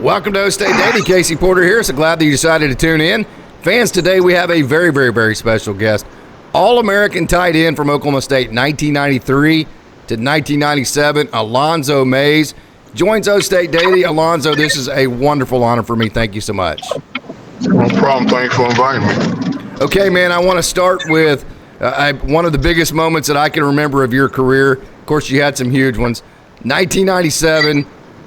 Welcome to OState Daily. Casey Porter here. So glad that you decided to tune in. Fans, today we have a very, very, very special guest. All-American tight end from Oklahoma State, 1993 to 1997, Alonzo Mays. Joins OState Daily. Alonzo, this is a wonderful honor for me. Thank you so much. No problem. Thanks for inviting me. Okay, man, I want to start with one of the biggest moments that I can remember of your career. Of course, you had some huge ones. 1997,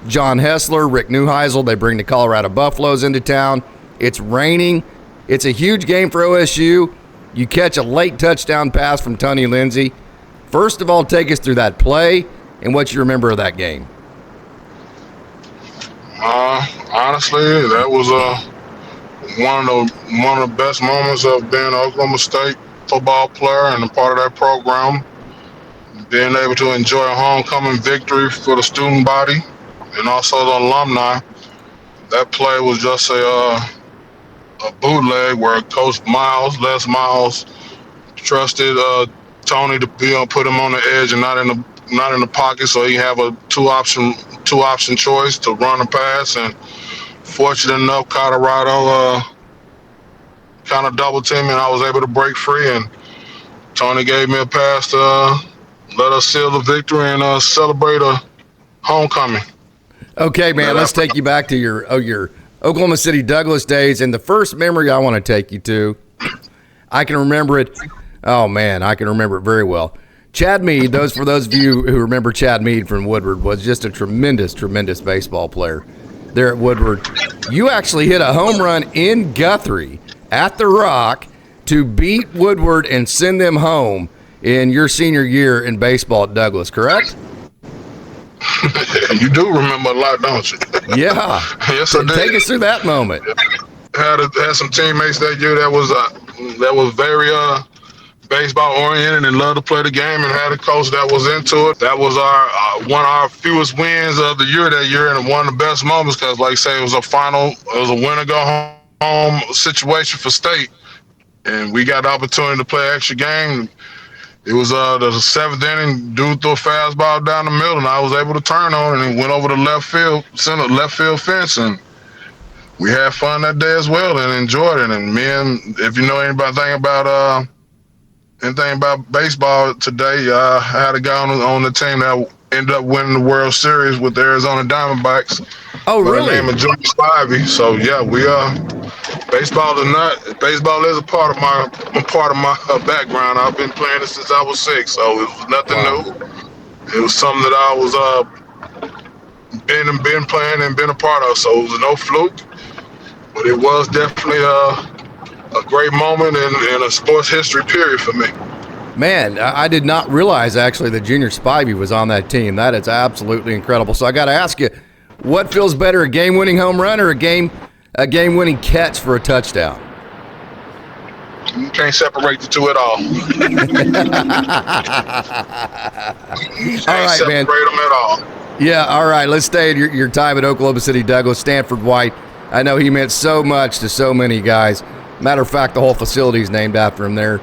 John Hessler, Rick Neuheisel, they bring the Colorado Buffaloes into town. It's raining. It's a huge game for OSU. You catch a late touchdown pass from Tony Lindsay. First of all, take us through that play and what you remember of that game. Honestly, that was one of the best moments of being an Oklahoma State football player and a part of that program. Being able to enjoy a homecoming victory for the student body and also the alumni. That play was just a bootleg where Coach Les Miles, trusted Tony to be able to put him on the edge and not in the pocket, so he have a two option choice to run or pass. And fortunate enough, Colorado kind of double team, and I was able to break free. And Tony gave me a pass to let us seal the victory and celebrate a homecoming. Okay, man, let's take you back to your Oklahoma City Douglas days. And the first memory I want to take you to, I can remember it. Oh, man, I can remember it very well. Chad Meade, for those of you who remember Chad Meade from Woodward, was just a tremendous, tremendous baseball player there at Woodward. You actually hit a home run in Guthrie at the Rock to beat Woodward and send them home in your senior year in baseball at Douglas, correct? You do remember a lot, don't you? Yeah. Yes, I did. Take us through that moment. Had some teammates that year that was very baseball oriented and loved to play the game, and had a coach that was into it. That was one of our fewest wins of the year that year, and one of the best moments because, like I say, it was a winner go home situation for state, and we got the opportunity to play an extra game. It was the seventh inning, dude threw a fastball down the middle, and I was able to turn on it and went over the left field fence, and we had fun that day as well and enjoyed it. And if you know anything about baseball today, I had a guy on the team that ended up winning the World Series with the Arizona Diamondbacks. Oh, really? By the name of Junior Spivey. So yeah, baseball is a part of my background. I've been playing it since I was 6, so it was nothing new. It was something that I was been playing and been a part of. So it was no fluke, but it was definitely a great moment in a sports history period for me. Man, I did not realize actually that Junior Spivey was on that team. That is absolutely incredible. So I got to ask you, what feels better, a game-winning home run or a game-winning catch for a touchdown? You can't separate the two at all. All right, separate them at all. Yeah, all right. Let's stay at your time at Oklahoma City Douglas. Stanford White, I know he meant so much to so many guys. Matter of fact, the whole facility is named after him there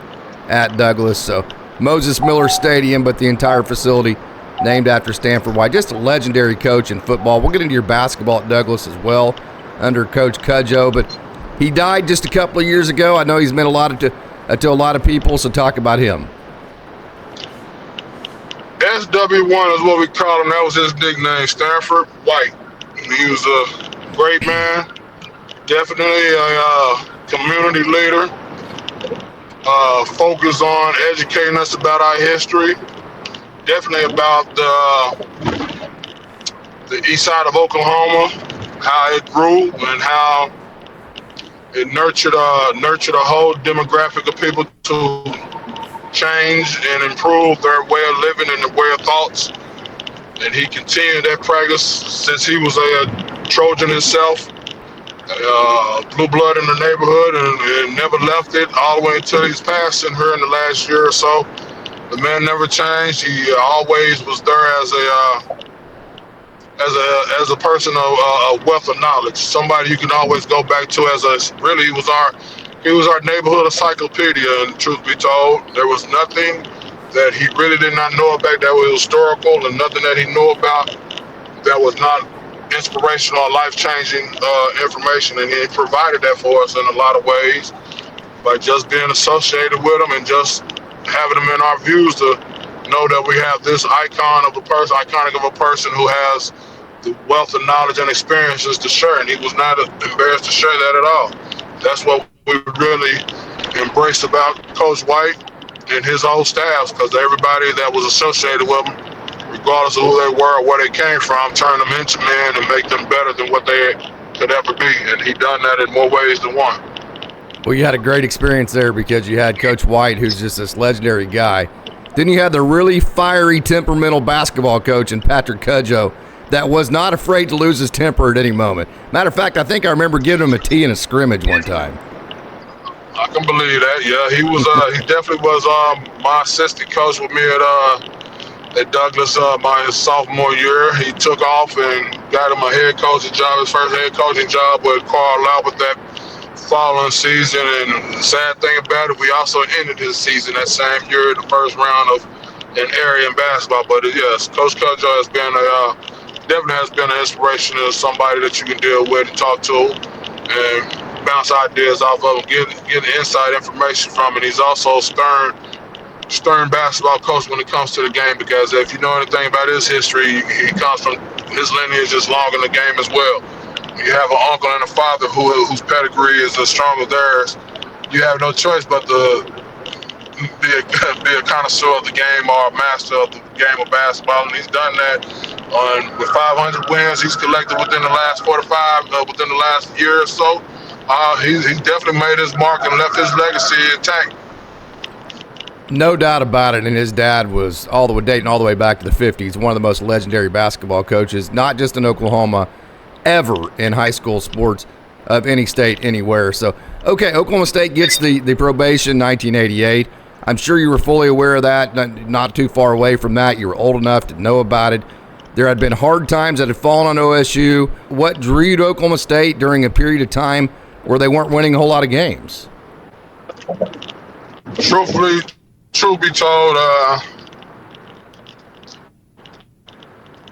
at Douglas. So Moses Miller Stadium, but the entire facility named after Stanford White. Just a legendary coach in football. We'll get into your basketball at Douglas as well under Coach Cudjo, but he died just a couple of years ago. I know he's meant a lot to a lot of people, so talk about him. SW1 is what we call him. That was his nickname, Stanford White. He was a great man, definitely a community leader, focused on educating us about our history, definitely about the east side of Oklahoma, how it grew and how it nurtured a whole demographic of people to change and improve their way of living and their way of thoughts. And he continued that practice since he was a Trojan himself, blue blood in the neighborhood, and never left it all the way until his passing here in the last year or so. The man never changed. He always was there as a person of wealth of knowledge, somebody you can always go back to he was our neighborhood encyclopedia. And truth be told, there was nothing that he really did not know about that was historical, and nothing that he knew about that was not inspirational, life-changing information, and he provided that for us in a lot of ways by just being associated with him and just having him in our views to know that we have this iconic of a person who has the wealth of knowledge and experiences to share, and he was not embarrassed to share that at all. That's what we really embraced about Coach White and his whole staffs, because everybody that was associated with him, regardless of who they were or where they came from, turned them into men and make them better than what they could ever be, and he done that in more ways than one. Well, you had a great experience there because you had Coach White, who's just this legendary guy. Then you had the really fiery, temperamental basketball coach in Patrick Cudjo that was not afraid to lose his temper at any moment. Matter of fact, I think I remember giving him a tee in a scrimmage one time. I can believe that. Yeah, he was. He definitely was my assistant coach with me at Douglas my sophomore year. He took off and got him a head coaching job, his first head coaching job with Carl Albert that following season. And the sad thing about it, we also ended his season that same year in the first round of an area in basketball. But yes, Coach Cudjo has been definitely has been an inspiration to somebody that you can deal with and talk to and bounce ideas off of him, get inside information from. And he's also stern basketball coach when it comes to the game, because if you know anything about his history, he comes from, his lineage is long in the game as well. You have an uncle and a father whose pedigree is as strong as theirs. You have no choice but to be a connoisseur of the game or a master of the game of basketball, and he's done that. With 500 wins he's collected within the last 45, within the last year or so. He's definitely made his mark and left his legacy intact. No doubt about it, and his dad was dating all the way back to the 50s, one of the most legendary basketball coaches, not just in Oklahoma, ever in high school sports of any state, anywhere. So, okay, Oklahoma State gets the probation 1988. I'm sure you were fully aware of that, not too far away from that. You were old enough to know about it. There had been hard times that had fallen on OSU. What drew you to Oklahoma State during a period of time where they weren't winning a whole lot of games? Truthfully, truth be told,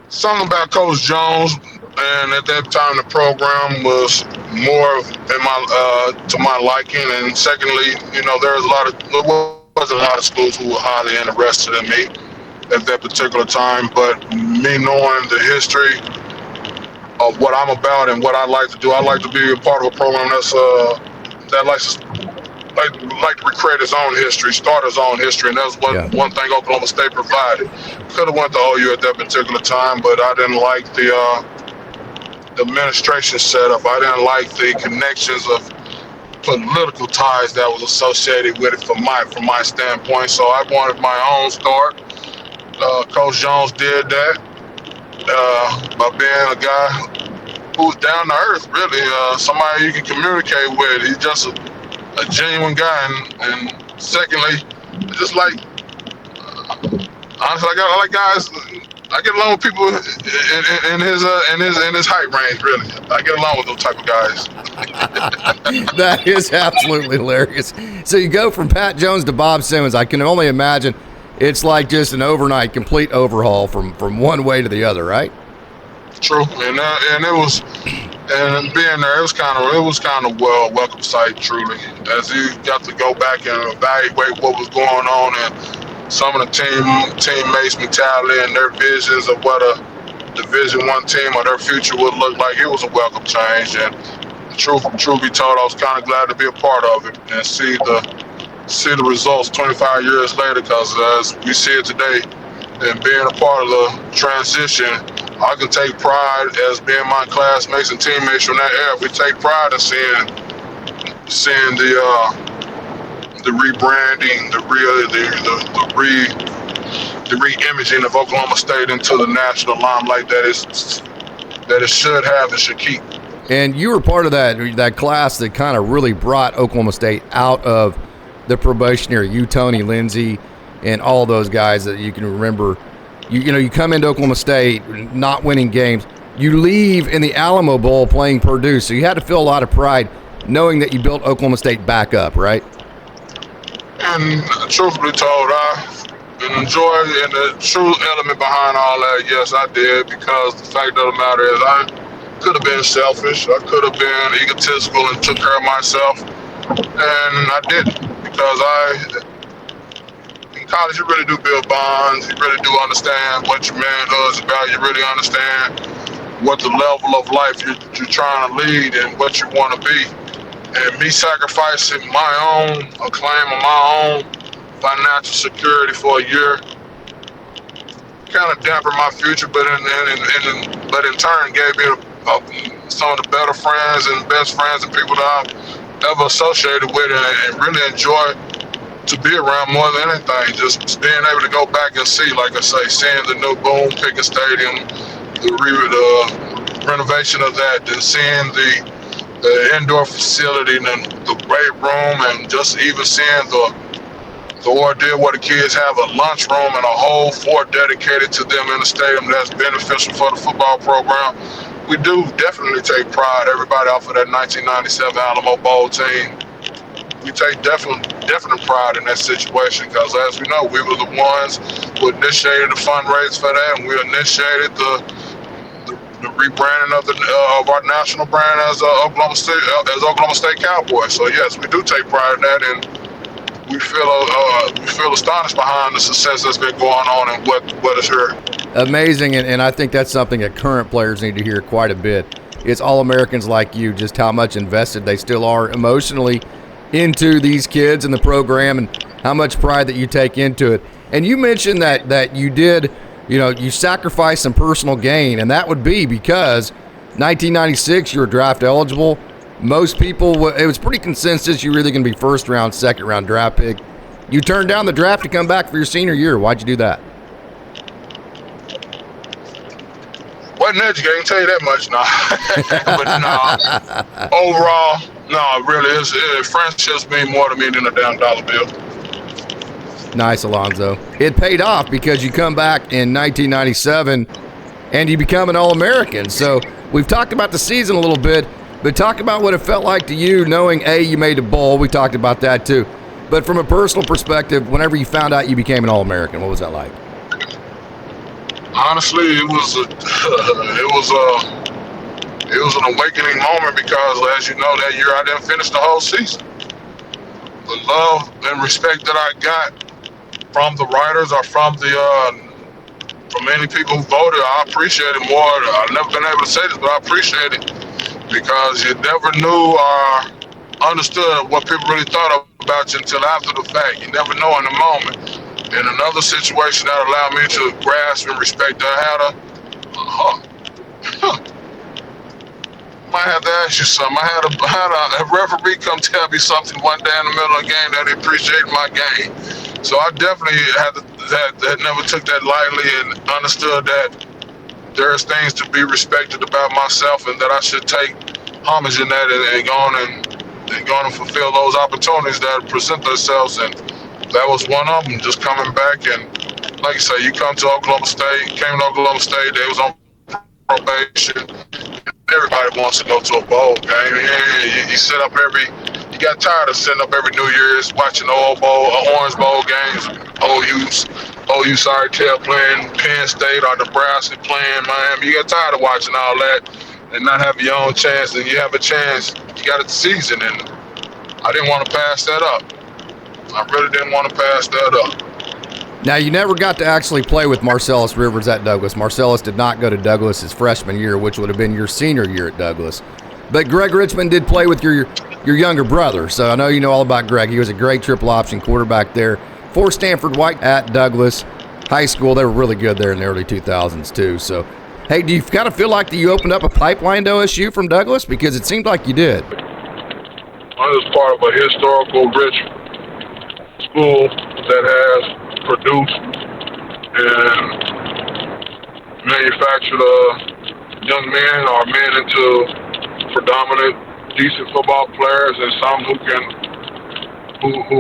something about Coach Jones, and at that time the program was more to my liking. And secondly, there was a lot of schools who were highly interested in me at that particular time. But me knowing the history of what I'm about and what I like to do, I like to be a part of a program that likes to recreate its own history, start its own history, and that's one thing Oklahoma State provided. Could have went to OU at that particular time, but I didn't like the administration setup. I didn't like the connections of political ties that was associated with it from my standpoint. So I wanted my own start. Coach Jones did that by being a guy who's down to earth, really, somebody you can communicate with. He's just a genuine guy, and secondly, just like honestly, I like guys. I get along with people in his height range. Really, I get along with those type of guys. That is absolutely hilarious. So you go from Pat Jones to Bob Simmons. I can only imagine it's like just an overnight, complete overhaul from one way to the other, right? True, and it was. And being there, it was kind of welcome sight, truly, as you got to go back and evaluate what was going on and some of the teammates' mentality and their visions of what a Division I team or their future would look like. It was a welcome change, and truth be told, I was kind of glad to be a part of it and see the results 25 years later. Because as we see it today, and being a part of the transition, I can take pride as being my classmates and teammates from that era. We take pride in seeing the rebranding, the re-imaging of Oklahoma State into the national limelight that it should have and should keep. And you were part of that class that kind of really brought Oklahoma State out of the probationary. You, Tony, Lindsay, and all those guys that you can remember. You come into Oklahoma State not winning games. You leave in the Alamo Bowl playing Purdue, so you had to feel a lot of pride knowing that you built Oklahoma State back up, right? And truthfully told, I enjoyed, and the true element behind all that, yes, I did, because the fact of the matter is could have been selfish. I could have been egotistical and took care of myself, and I didn't because in college, you really do build bonds. You really do understand what your manhood is about. You really understand what the level of life you're trying to lead and what you want to be. And me sacrificing my own acclaim and my own financial security for a year kind of dampened my future, but in turn gave me some of the better friends and best friends and people that I've ever associated with and really enjoyed to be around more than anything. Just being able to go back and see, like I say, seeing the new Boone Pickett Stadium, the renovation of that, and seeing the indoor facility and the weight room, and just even seeing the ordeal where the kids have a lunchroom and a whole fort dedicated to them in the stadium that's beneficial for the football program. We do definitely take pride, everybody off of that 1997 Alamo Bowl team. We take definite pride in that situation because, as we know, we were the ones who initiated the fundraise for that, and we initiated the rebranding of our national brand as Oklahoma State Cowboys. So yes, we do take pride in that, and we feel astonished behind the success that's been going on and what is here. Amazing, and I think that's something that current players need to hear quite a bit. It's All-Americans like you, just how much invested they still are emotionally into these kids and the program, and how much pride that you take into it. And you mentioned that you did, you sacrificed some personal gain, and that would be because 1996 you were draft eligible. Most people, it was pretty consensus you were either going to be first round, second round draft pick. You turned down the draft to come back for your senior year. Why'd you do that? Wasn't educated, I can tell you that much now. But no, overall, no, really, friendships mean more to me than a damn dollar bill. Nice, Alonzo. It paid off because you come back in 1997 and you become an All-American. So we've talked about the season a little bit, but talk about what it felt like to you knowing, A, you made a bowl. We talked about that too. But from a personal perspective, whenever you found out you became an All-American, what was that like? Honestly, it was an awakening moment because, as you know, that year I didn't finish the whole season. The love and respect that I got from the writers or from many people who voted, I appreciate it more. I've never been able to say this, but I appreciate it because you never knew or understood what people really thought about you until after the fact. You never know in the moment. In another situation that allowed me to grasp and respect that, I might have to ask you something. I had a referee come tell me something one day in the middle of the game that he appreciated my game. So I definitely had never took that lightly and understood that there's things to be respected about myself and that I should take homage in that and go on and fulfill those opportunities that present themselves. And that was one of them, just coming back. And like you say, you come to Oklahoma State, came to Oklahoma State, they was on probation. Everybody wants to go to a bowl game. You sit up you got tired of sitting up every New Year's watching Orange Bowl games, OU Sartell playing Penn State or Nebraska playing Miami. You got tired of watching all that and not having your own chance. And you have a chance, you got a season, and I didn't want to pass that up. I really didn't want to pass that up. Now, you never got to actually play with Marcellus Rivers at Douglas. Marcellus did not go to Douglas his freshman year, which would have been your senior year at Douglas. But Greg Richmond did play with your younger brother, so I know you know all about Greg. He was a great triple option quarterback there for Stanford White at Douglas High School. They were really good there in the early 2000s too. So, hey, do you kind of feel like you opened up a pipeline to OSU from Douglas? Because it seemed like you did. I was part of a historical rich school that has produced and manufactured young men or men into predominant decent football players, and some who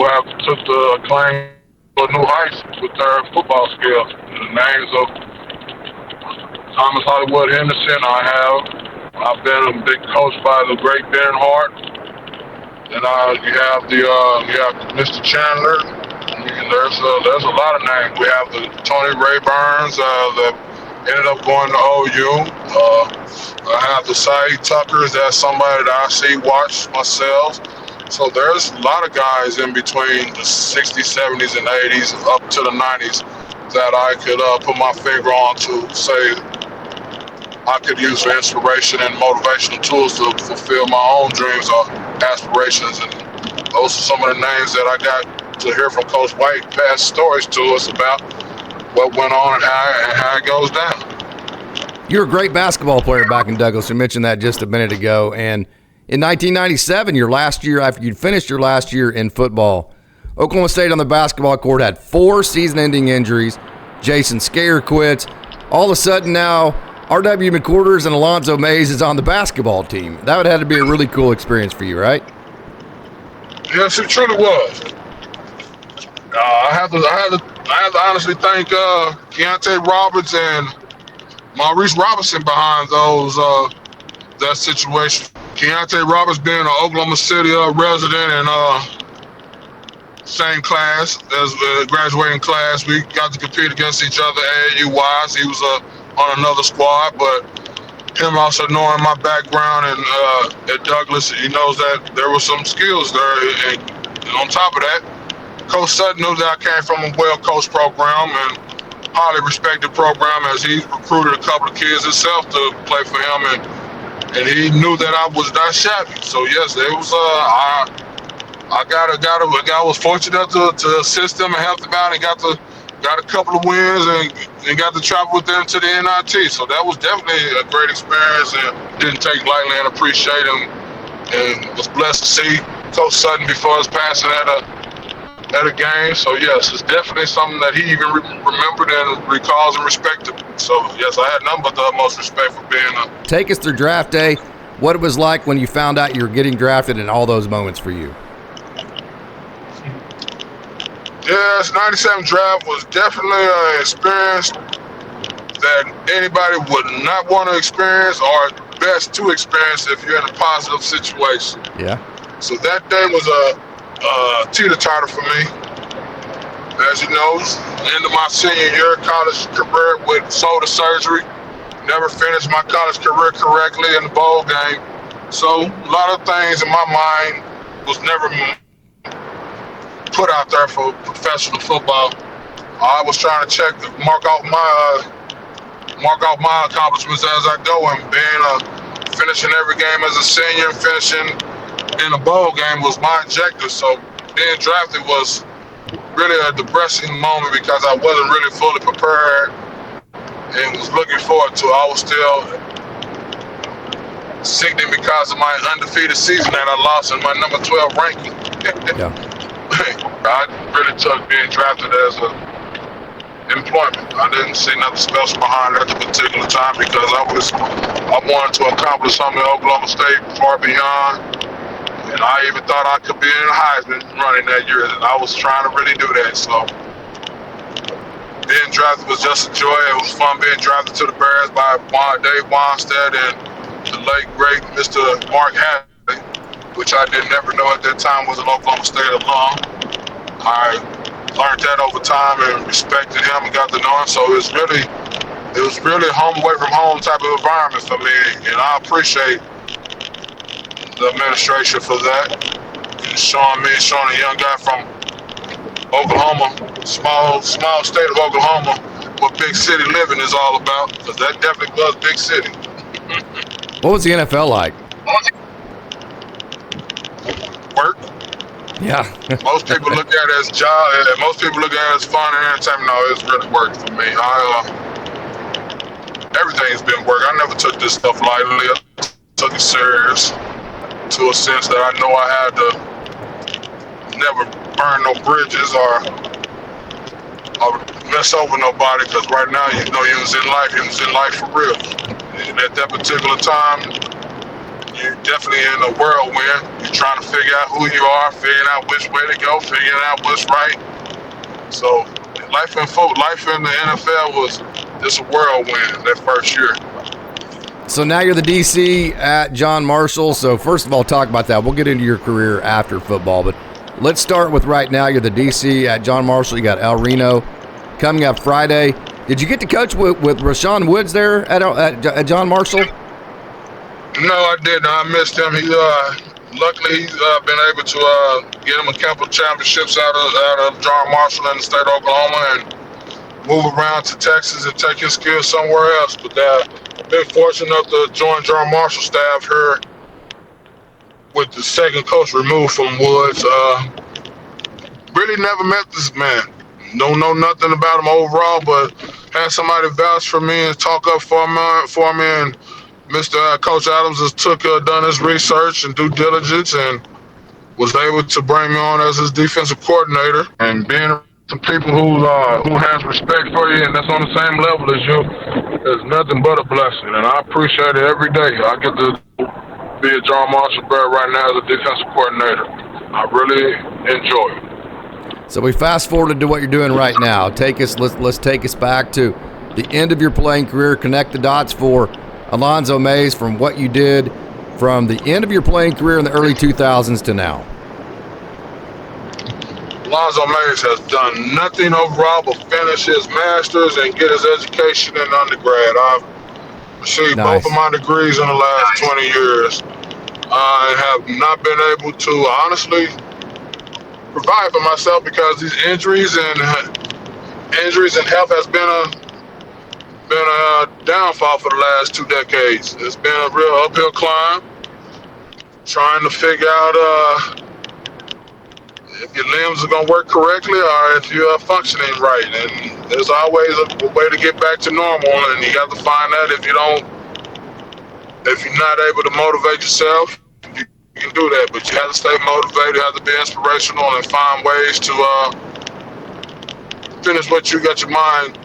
have took the acclaim to new heights with their football skills. The names of Thomas Hollywood Henderson, I've been a big coach by the great Ben Hart. And you have Mr. Chandler. There's a lot of names. We have the Tony Ray Burns, the Ended up going to OU. I have to say Tucker's, that's somebody that I see, watch myself. So there's a lot of guys in between the 60s, 70s, and 80s up to the 90s that I could put my finger on to say I could use for inspiration and motivational tools to fulfill my own dreams or aspirations. And those are some of the names that I got to hear from Coach White pass stories to us about what went on and how it goes down. You're a great basketball player back in Douglas. You mentioned that just a minute ago. And in 1997, your last year after you'd finished your last year in football, Oklahoma State on the basketball court had 4 season-ending injuries. Jason Skayer quits. All of a sudden now, R.W. McQuarters and Alonzo Mays is on the basketball team. That would have to be a really cool experience for you, right? Yes, it truly was. I have to honestly thank Keontae Roberts and Maurice Robinson behind that situation. Keontae Roberts being an Oklahoma City resident and same class as graduating class, we got to compete against each other AAU-wise. He was on another squad, but him also knowing my background and at Douglas, he knows that there were some skills there. And on top of that, Coach Sutton knew that I came from a well-coached program and highly respected program, as he recruited a couple of kids himself to play for him, and he knew that I was not shabby. So yes, it was I was fortunate to assist them and help them out, and got a couple of wins and got to travel with them to the NIT. So that was definitely a great experience and didn't take lightly, and appreciate him, and was blessed to see Coach Sutton before his passing at a game. So yes, it's definitely something that he even remembered and recalls and respected. So yes, I had nothing but the utmost respect for being a. Take us through draft day, what it was like when you found out you were getting drafted, and all those moments for you. Yes, 97 draft was definitely an experience that anybody would not want to experience, or best to experience if you're in a positive situation. Yeah. So that day was a teeter-totter for me. As you know, end of my senior year college career with shoulder surgery. Never finished my college career correctly in the bowl game. So a lot of things in my mind was never put out there for professional football. I was trying to mark off my accomplishments as I go, and being finishing every game as a senior, finishing in a bowl game was my objective. So being drafted was really a depressing moment because I wasn't really fully prepared and was looking forward to it. I was still sickening because of my undefeated season that I lost in my number 12 ranking. Yeah. I really took being drafted as employment. I didn't see nothing special behind it at the particular time because I wanted to accomplish something at Oklahoma State far beyond. And I even thought I could be in the Heisman running that year, and I was trying to really do that. So being drafted was just a joy. It was fun being drafted to the Bears by Dave Wannstedt and the late, great Mr. Mark Hadley, which I didn't ever know at that time was an Oklahoma State alum. I learned that over time and respected him and got to know him. So it was really home away from home type of environment for me, and I appreciate the administration for that. And showing a young guy from Oklahoma, small state of Oklahoma, what big city living is all about, because that definitely was big city. What was the NFL like? Work. Yeah. Most people look at it as job, and most people look at it as fun and entertainment. No, it's really work for me. Everything's been work. I never took this stuff lightly. I took it serious to a sense that I know I had to never burn no bridges or mess over nobody, because right now, you know, you was in life for real. And at that particular time, you're definitely in a whirlwind. You're trying to figure out who you are, figuring out which way to go, figuring out what's right. So life in the NFL was just a whirlwind that first year. So now you're the DC at John Marshall. So first of all, talk about that. We'll get into your career after football, but let's start with right now. You're the DC at John Marshall. You got El Reno coming up Friday. Did you get to coach with Rashawn Woods there at John Marshall? No, I didn't. I missed him. Luckily, he's been able to get him a couple championships out of John Marshall in the state of Oklahoma and move around to Texas and take his skills somewhere else. But I've been fortunate enough to join John Marshall staff here with the second coach removed from Woods. Really never met this man. Don't know nothing about him overall, but had somebody vouch for me and talk up for me and Mr. Coach Adams has done his research and due diligence and was able to bring me on as his defensive coordinator. And being some people who has respect for you and that's on the same level as you is nothing but a blessing. And I appreciate it every day. I get to be at John Marshall Bear right now as a defensive coordinator. I really enjoy it. So we fast forwarded to what you're doing right now. Let's take us back to the end of your playing career. Connect the dots for Alonzo Mays from what you did from the end of your playing career in the early 2000s to now. Alonzo Mays has done nothing overall but finish his master's and get his education in undergrad. I've received both of my degrees in the last 20 years. I have not been able to honestly provide for myself because these injuries and health has been a downfall for the last 2 decades. It's been a real uphill climb, trying to figure out if your limbs are gonna work correctly or if you're functioning right. And there's always a way to get back to normal, and you got to find that if you're not able to motivate yourself, you can do that. But you have to stay motivated, you have to be inspirational, and find ways to finish what you got your mind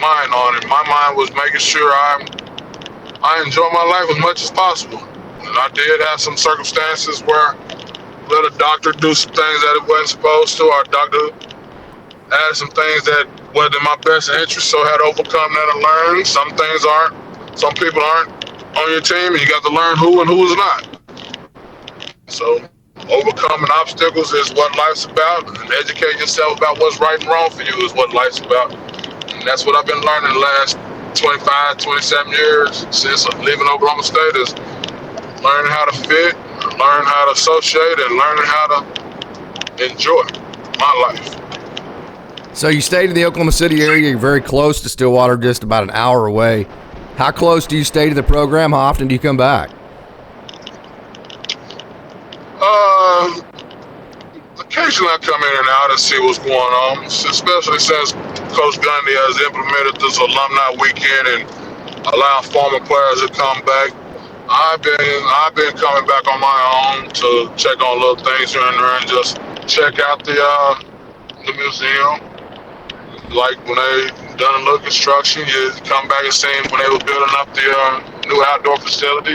on. And my mind was making sure I enjoy my life as much as possible. And I did have some circumstances where let a doctor do some things that it wasn't supposed to. Our doctor added some things that wasn't in my best interest, so I had to overcome that and learn. Some people aren't on your team, and you got to learn who and who is not. So overcoming obstacles is what life's about, and educating yourself about what's right and wrong for you is what life's about. And that's what I've been learning the last 25, 27 years since leaving Oklahoma State is learning how to fit, learn how to associate, and learning how to enjoy my life. So you stayed in the Oklahoma City area. You're very close to Stillwater, just about an hour away. How close do you stay to the program? How often do you come back? Occasionally I come in and out and see what's going on, especially since Coach Gundy has implemented this alumni weekend and allowing former players to come back. I've been coming back on my own to check on little things here and there and just check out the museum. Like when they done a little construction, you come back and see when they were building up the new outdoor facility.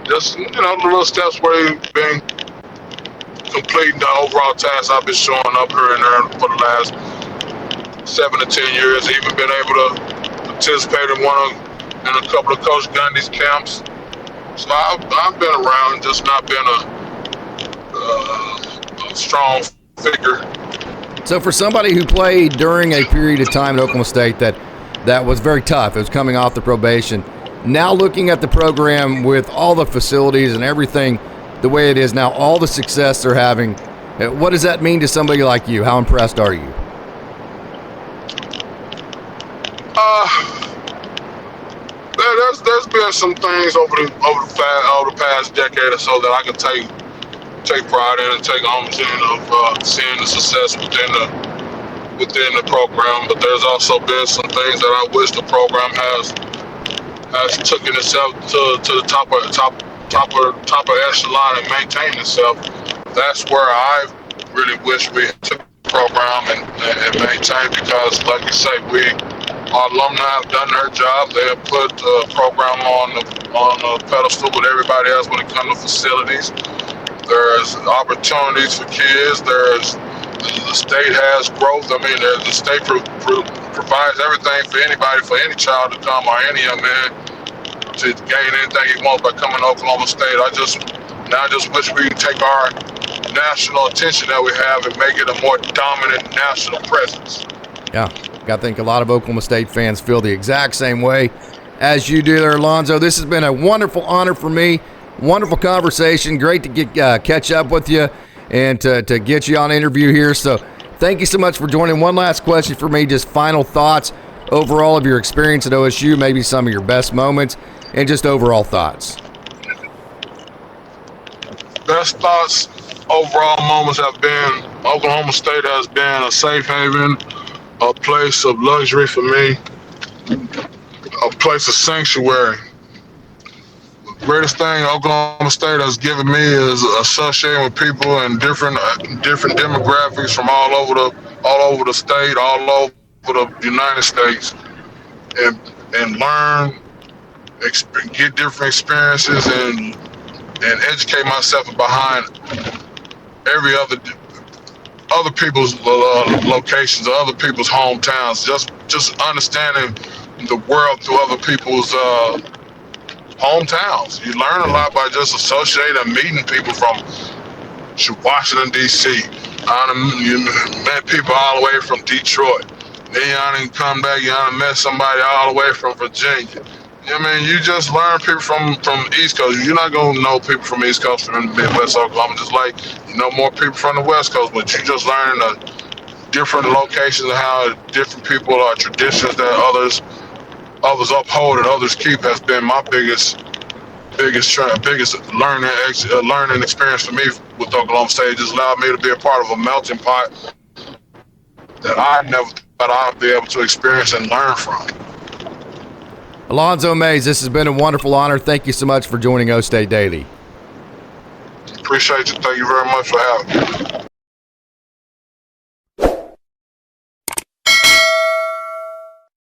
Just the little steps where you've been completing the overall task. I've been showing up here and there for the last 7 to 10 years. Even been able to participate in a couple of Coach Gundy's camps. So I've been around, just not been a strong figure. So for somebody who played during a period of time at Oklahoma State that was very tough, it was coming off the probation, now looking at the program with all the facilities and everything the way it is now, all the success they're having, what does that mean to somebody like you? How impressed are you? There's been some things over the past decade or so that I can take pride in and take ownership of seeing the success within the program. But there's also been some things that I wish the program has taken itself to the top of echelon and maintained itself. That's where I really wish we took the program and maintained, because like you say, our alumni have done their job. They have put the program on the pedestal with everybody else when it comes to facilities. There's opportunities for kids. The state has growth. I mean, the state provides everything for anybody, for any child to come or any young man to gain anything he wants by coming to Oklahoma State. I just wish we could take our national attention that we have and make it a more dominant national presence. Yeah. I think a lot of Oklahoma State fans feel the exact same way as you do there, Alonzo. This has been a wonderful honor for me. Wonderful conversation. Great to get catch up with you and to get you on an interview here. So thank you so much for joining. One last question for me, just final thoughts overall of your experience at OSU, maybe some of your best moments, and just overall thoughts. Best thoughts, overall moments have been Oklahoma State has been a safe haven, a place of luxury for me, a place of sanctuary. The greatest thing Oklahoma State has given me is associating with people in different demographics from all over the state, all over the United States, and learn, get different experiences and educate myself behind every other people's locations, other people's hometowns. Just understanding the world through other people's hometowns. You learn a lot by just associating and meeting people from Washington, D.C. You met people all the way from Detroit. Then you didn't come back, you met somebody all the way from Virginia. I mean, you just learn people from East Coast. You're not going to know people from East Coast from Midwest Oklahoma, just like you know more people from the West Coast, but you just learn the different locations and how different people are, traditions that others uphold and others keep has been my biggest learning experience for me with Oklahoma State. It just allowed me to be a part of a melting pot that I never thought I'd be able to experience and learn from. Alonzo Mays, this has been a wonderful honor. Thank you so much for joining OState Daily. Appreciate you. Thank you very much for having me.